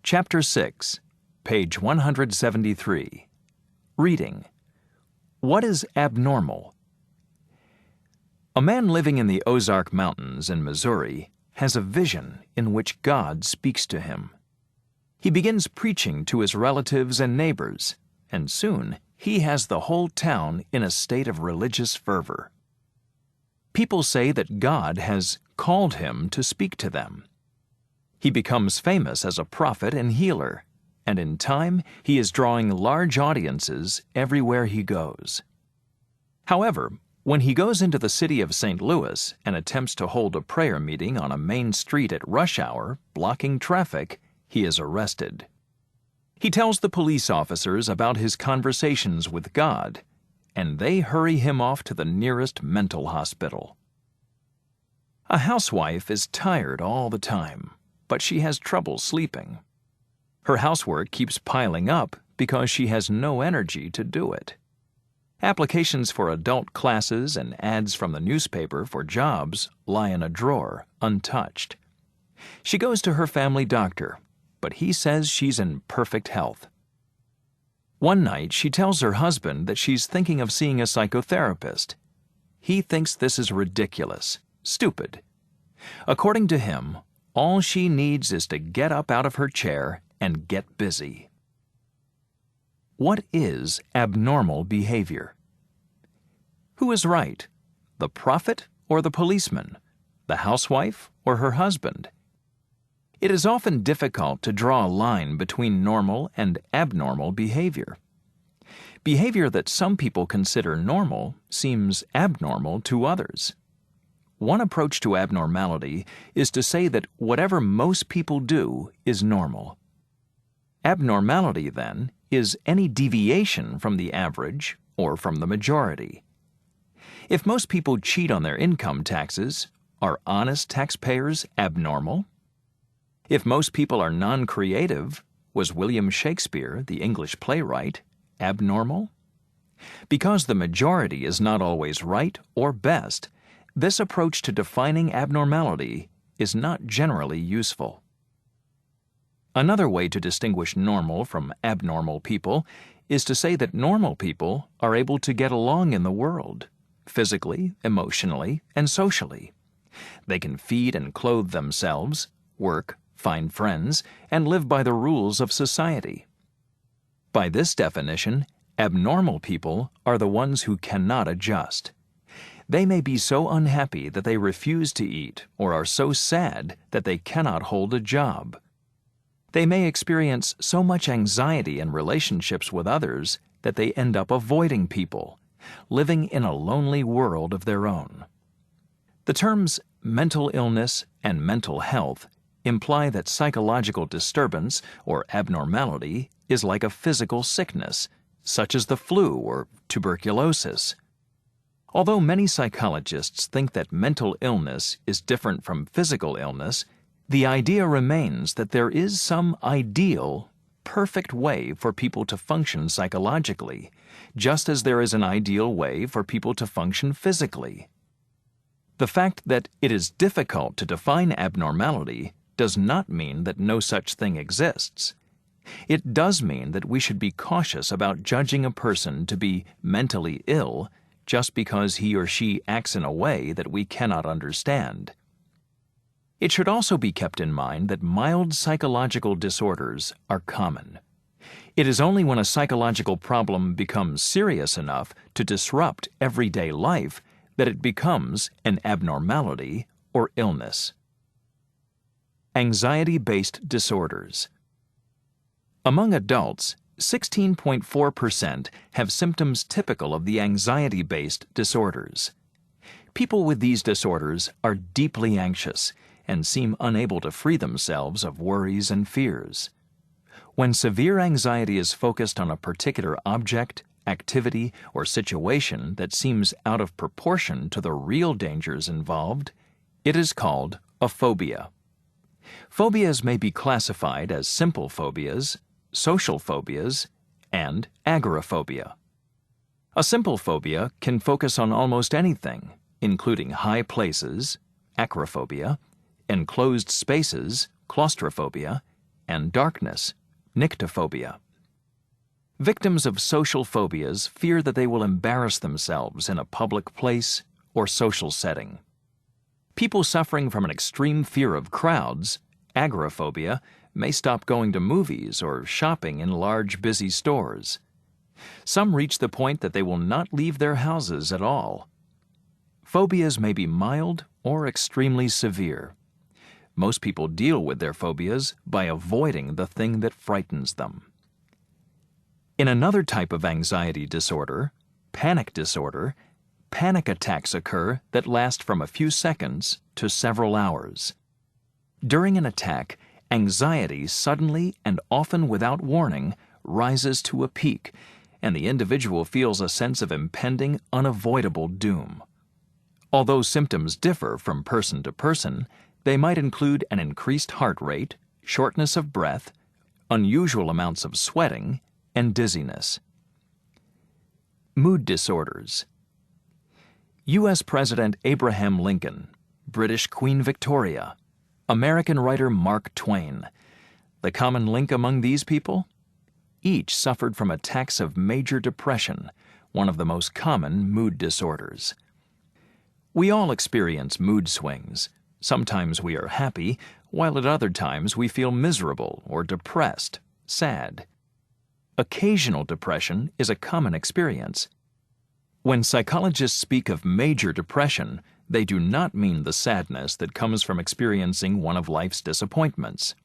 Chapter 6, page 173. Reading. What is abnormal? A man living in the Ozark Mountains in Missouri has a vision in which God speaks to him. He begins preaching to his relatives and neighbors, and soon he has the whole town in a state of religious fervor. People say that God has called him to speak to them. He becomes famous as a prophet and healer, and in time he is drawing large audiences everywhere he goes. However, when he goes into the city of St. Louis and attempts to hold a prayer meeting on a main street at rush hour, blocking traffic, he is arrested. He tells the police officers about his conversations with God, and they hurry him off to the nearest mental hospital. A housewife is tired all the time, but she has trouble sleeping. Her housework keeps piling up because she has no energy to do it. Applications for adult classes and ads from the newspaper for jobs lie in a drawer, untouched. She goes to her family doctor, but he says she's in perfect health. One night, she tells her husband that she's thinking of seeing a psychotherapist. He thinks this is ridiculous, stupid. According to him, all she needs is to get up out of her chair and get busy. What is abnormal behavior? Who is right, the prophet or the policeman, the housewife or her husband? It is often difficult to draw a line between normal and abnormal behavior. Behavior that some people consider normal seems abnormal to others. One approach to abnormality is to say that whatever most people do is normal. Abnormality, then, is any deviation from the average or from the majority. If most people cheat on their income taxes, are honest taxpayers abnormal? If most people are non-creative, was William Shakespeare, the English playwright, abnormal? Because the majority is not always right or best, this approach to defining abnormality is not generally useful. Another way to distinguish normal from abnormal people is to say that normal people are able to get along in the world, physically, emotionally, and socially. They can feed and clothe themselves, work, find friends, and live by the rules of society. By this definition, abnormal people are the ones who cannot adjust. They may be so unhappy that they refuse to eat or are so sad that they cannot hold a job. They may experience so much anxiety in relationships with others that they end up avoiding people, living in a lonely world of their own. The terms mental illness and mental health imply that psychological disturbance or abnormality is like a physical sickness, such as the flu or tuberculosis. Although many psychologists think that mental illness is different from physical illness, the idea remains that there is some ideal, perfect way for people to function psychologically, just as there is an ideal way for people to function physically. The fact that it is difficult to define abnormality does not mean that no such thing exists. It does mean that we should be cautious about judging a person to be mentally ill just because he or she acts in a way that we cannot understand. It should also be kept in mind that mild psychological disorders are common. It is only when a psychological problem becomes serious enough to disrupt everyday life that it becomes an abnormality or illness. Anxiety-based disorders. Among adults, 16.4% have symptoms typical of the anxiety-based disorders. People with these disorders are deeply anxious and seem unable to free themselves of worries and fears. When severe anxiety is focused on a particular object, activity, or situation that seems out of proportion to the real dangers involved, it is called a phobia. Phobias may be classified as simple phobias, social phobias, and agoraphobia. A simple phobia can focus on almost anything, including high places, acrophobia, enclosed spaces, claustrophobia, and darkness, nyctophobia. Victims of social phobias fear that they will embarrass themselves in a public place or social setting. People suffering from an extreme fear of crowds, agoraphobia, may stop going to movies or shopping in large, busy stores. Some reach the point that they will not leave their houses at all. Phobias may be mild or extremely severe. Most people deal with their phobias by avoiding the thing that frightens them. In another type of anxiety disorder, panic disorder, panic attacks occur that last from a few seconds to several hours. During an attack, anxiety suddenly and often without warning rises to a peak, and the individual feels a sense of impending, unavoidable doom. Although symptoms differ from person to person, they might include an increased heart rate, shortness of breath, unusual amounts of sweating, and dizziness. Mood disorders. U.S. President Abraham Lincoln, British Queen Victoria, American writer Mark Twain. The common link among these people? Each suffered from attacks of major depression, one of the most common mood disorders. We all experience mood swings. Sometimes we are happy, while at other times we feel miserable or depressed, sad. Occasional depression is a common experience. When psychologists speak of major depression, they do not mean the sadness that comes from experiencing one of life's disappointments.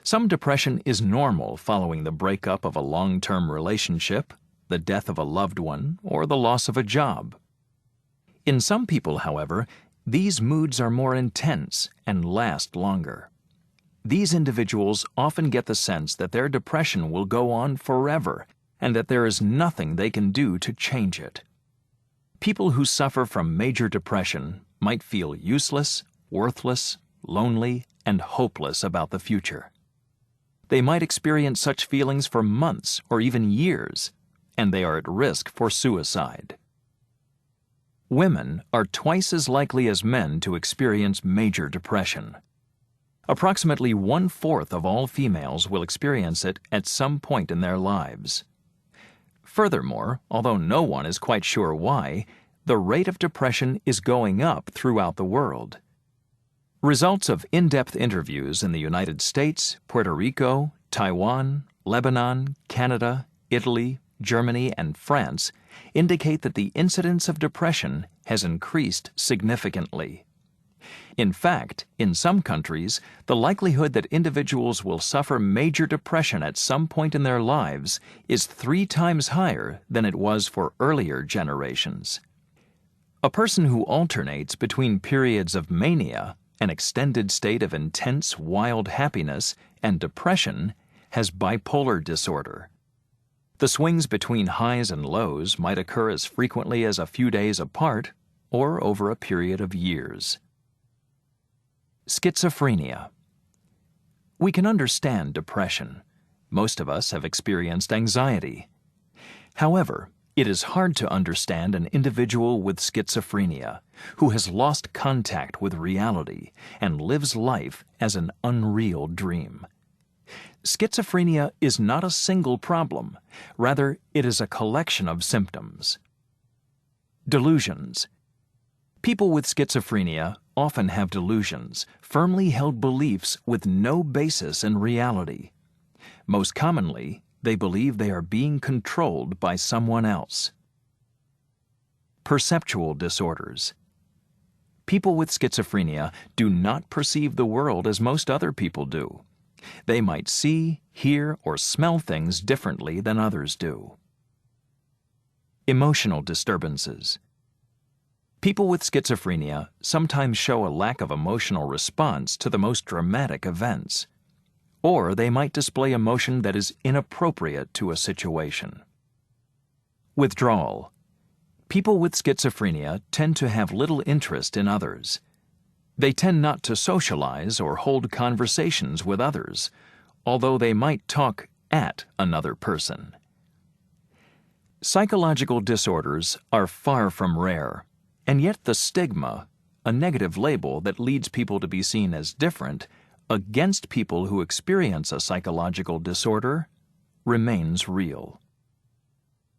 Some depression is normal following the breakup of a long-term relationship, the death of a loved one, or the loss of a job. In some people, however, these moods are more intense and last longer. These individuals often get the sense that their depression will go on forever and that there is nothing they can do to change it. People who suffer from major depression might feel useless, worthless, lonely, and hopeless about the future. They might experience such feelings for months or even years, and they are at risk for suicide. Women are twice as likely as men to experience major depression. Approximately 1/4 of all females will experience it at some point in their lives. Furthermore, although no one is quite sure why, the rate of depression is going up throughout the world. Results of in-depth interviews in the United States, Puerto Rico, Taiwan, Lebanon, Canada, Italy, Germany, and France indicate that the incidence of depression has increased significantly. In fact, in some countries, the likelihood that individuals will suffer major depression at some point in their lives is 3 times higher than it was for earlier generations. A person who alternates between periods of mania, an extended state of intense, wild happiness, and depression, has bipolar disorder. The swings between highs and lows might occur as frequently as a few days apart or over a period of years. Schizophrenia. We can understand depression. Most of us have experienced anxiety. However, it is hard to understand an individual with schizophrenia who has lost contact with reality and lives life as an unreal dream. Schizophrenia is not a single problem. Rather, it is a collection of symptoms. Delusions. People with schizophrenia often have delusions, firmly held beliefs with no basis in reality. Most commonly, they believe they are being controlled by someone else. Perceptual disorders. People with schizophrenia do not perceive the world as most other people do. They might see, hear, or smell things differently than others do. Emotional disturbances. People with schizophrenia sometimes show a lack of emotional response to the most dramatic events, or they might display emotion that is inappropriate to a situation. Withdrawal. People with schizophrenia tend to have little interest in others. They tend not to socialize or hold conversations with others, although they might talk at another person. Psychological disorders are far from rare, and yet the stigma, a negative label that leads people to be seen as different, against people who experience a psychological disorder remains real.